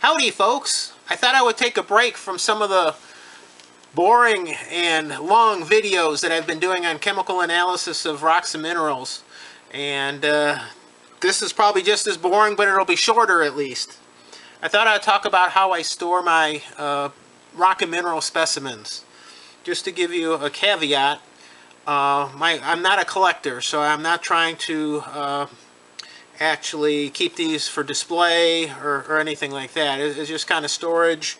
Howdy folks! I thought I would take a break from some of the boring and long videos that I've been doing on chemical analysis of rocks and minerals. And this is probably just as boring, but it'll be shorter at least. I thought I'd talk about how I store my rock and mineral specimens. Just to give you a caveat, I'm not a collector, so I'm not trying to actually keep these for display or anything like that. It's just kind of storage,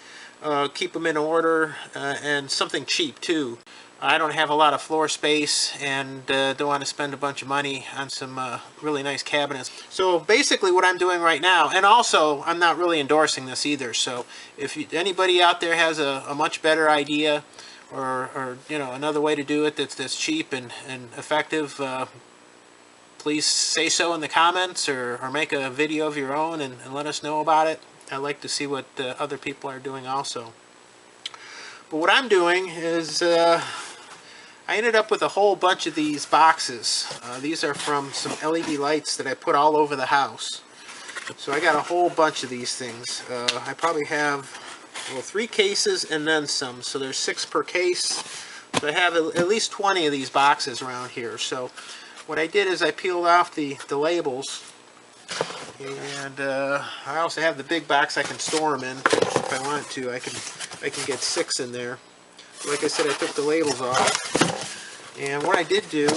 keep them in order, and something cheap too. I don't have a lot of floor space and don't want to spend a bunch of money on some really nice cabinets. So basically what I'm doing right now, and also I'm not really endorsing this either, so if anybody out there has a much better idea or you know, another way to do it that's cheap and effective, please say so in the comments or make a video of your own and let us know about it. I'd like to see what other people are doing also. But what I'm doing is I ended up with a whole bunch of these boxes. These are from some LED lights that I put all over the house. So I got a whole bunch of these things. I probably have 3 cases and then some. So there's 6 per case. So I have at least 20 of these boxes around here. So what I did is I peeled off the labels, and I also have the big box I can store them in if I want to. I can get 6 in there. Like I said, I took the labels off, and what I did do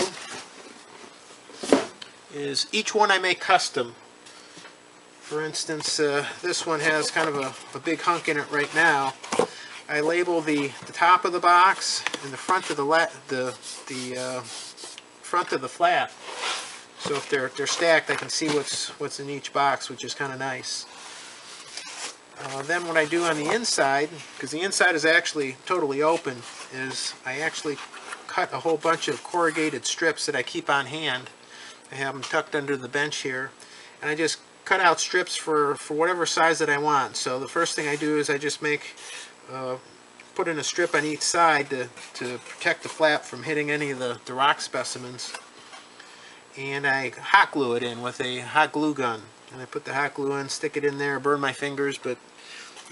is each one I make custom. For instance, this one has kind of a big hunk in it right now. I label the top of the box and the front of the front of the flap, so if they're stacked I can see what's in each box, which is kind of nice. Then what I do on the inside, because the inside is actually totally open, is I actually cut a whole bunch of corrugated strips that I keep on hand. I have them tucked under the bench here, and I just cut out strips for whatever size that I want. So the first thing I do is I just put in a strip on each side to protect the flap from hitting any of the rock specimens, and I hot glue it in with a hot glue gun. And I put the hot glue in, stick it in there, burn my fingers, but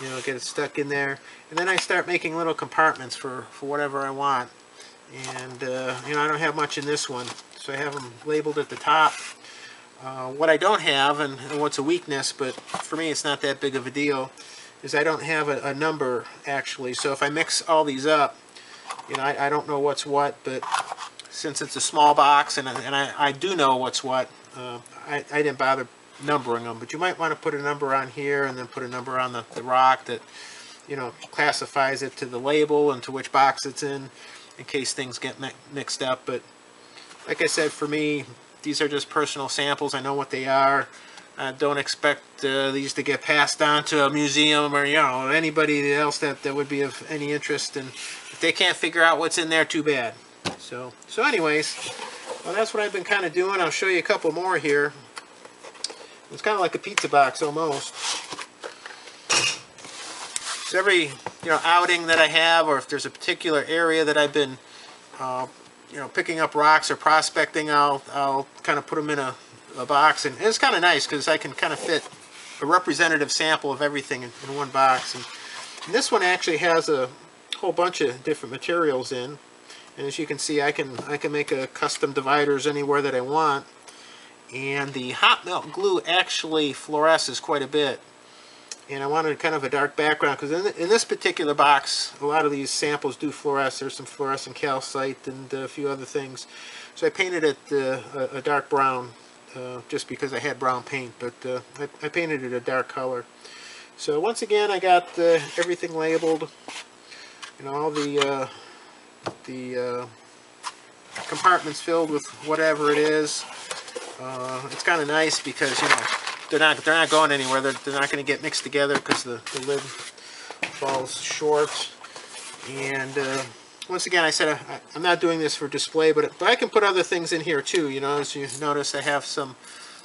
you know, get it stuck in there. And then I start making little compartments for whatever I want. And you know, I don't have much in this one, so I have them labeled at the top. What I don't have, and what's a weakness, but for me it's not that big of a deal, is I don't have a number actually. So if I mix all these up, you know, I don't know what's what, but since it's a small box and I do know what's what, I didn't bother numbering them. But you might want to put a number on here and then put a number on the rock that, you know, classifies it to the label and to which box it's in case things get mixed up. But like I said, for me, these are just personal samples. I know what they are. I don't expect these to get passed on to a museum or, you know, anybody else that would be of any interest. And if they can't figure out what's in there, too bad. So anyways, well, that's what I've been kind of doing. I'll show you a couple more here. It's kind of like a pizza box almost. So every, you know, outing that I have, or if there's a particular area that I've been you know, picking up rocks or prospecting, I'll kind of put them in a box, and it's kind of nice because I can kind of fit a representative sample of everything in one box. And this one actually has a whole bunch of different materials in, and as you can see, I can make a custom dividers anywhere that I want. And the hot melt glue actually fluoresces quite a bit, and I wanted kind of a dark background because in this particular box a lot of these samples do fluoresce. There's some fluorescent calcite and a few other things, so I painted it a dark brown just because I had brown paint, but I painted it a dark color. So once again, I got everything labeled, you know, all the compartments filled with whatever it is. It's kind of nice because, you know, they're not going anywhere. They're not going to get mixed together because the lid falls short. And once again, I said I'm not doing this for display, but I can put other things in here too. You know, as you notice, I have some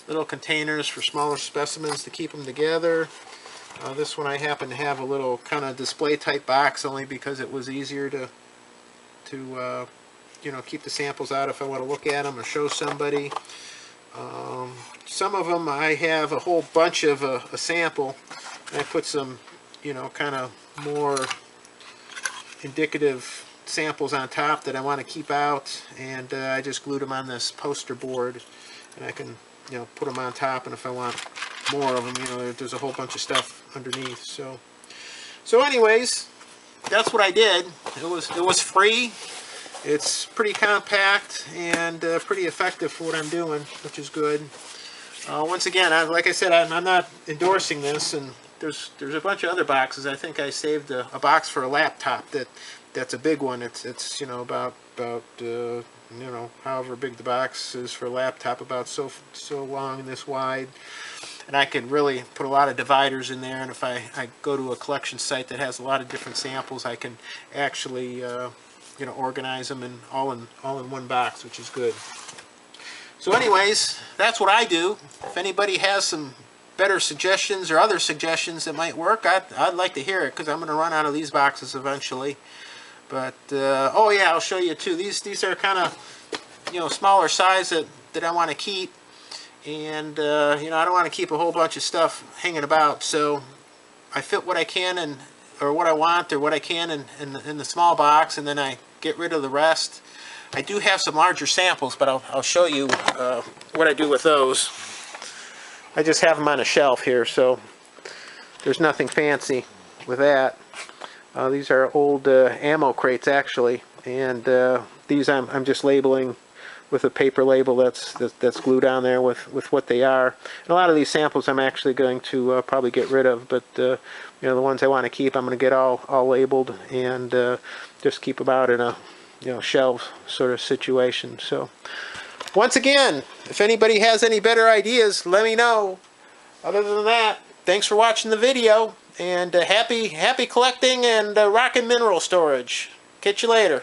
little containers for smaller specimens to keep them together. This one I happen to have a little kind of display type box only because it was easier to you know, keep the samples out if I want to look at them or show somebody. Some of them I have a whole bunch of a sample, And I put some, you know, kind of more indicative samples on top that I want to keep out, and I just glued them on this poster board, and I can, you know, put them on top, and if I want more of them, you know, there's a whole bunch of stuff underneath. So anyways, that's what I did. It was free. It's pretty compact and pretty effective for what I'm doing, which is good. Once again, like I said, I'm not endorsing this, and there's a bunch of other boxes. I think I saved a box for a laptop that's a big one. It's you know, about you know, however big the box is for a laptop, about so long and this wide. And I could really put a lot of dividers in there, and if I go to a collection site that has a lot of different samples, I can actually you know, organize them in all in one box, which is good. So anyways, that's what I do. If anybody has some better suggestions or other suggestions that might work, I'd like to hear it, because I'm going to run out of these boxes eventually. But oh yeah, I'll show you too. These are kind of, you know, smaller size that I want to keep, and you know, I don't want to keep a whole bunch of stuff hanging about. So I fit what I can or what I want or what I can in the small box, and then I get rid of the rest. I do have some larger samples, but I'll show you what I do with those. I just have them on a shelf here, so there's nothing fancy with that. These are old ammo crates actually, and these I'm just labeling with a paper label that's glued on there with what they are. And a lot of these samples I'm actually going to probably get rid of, but you know, the ones I want to keep, I'm going to get all labeled and just keep them out in a, you know, shelf sort of situation. So once again, if anybody has any better ideas, let me know. Other than that, thanks for watching the video, and happy collecting and rockin' mineral storage. Catch you later.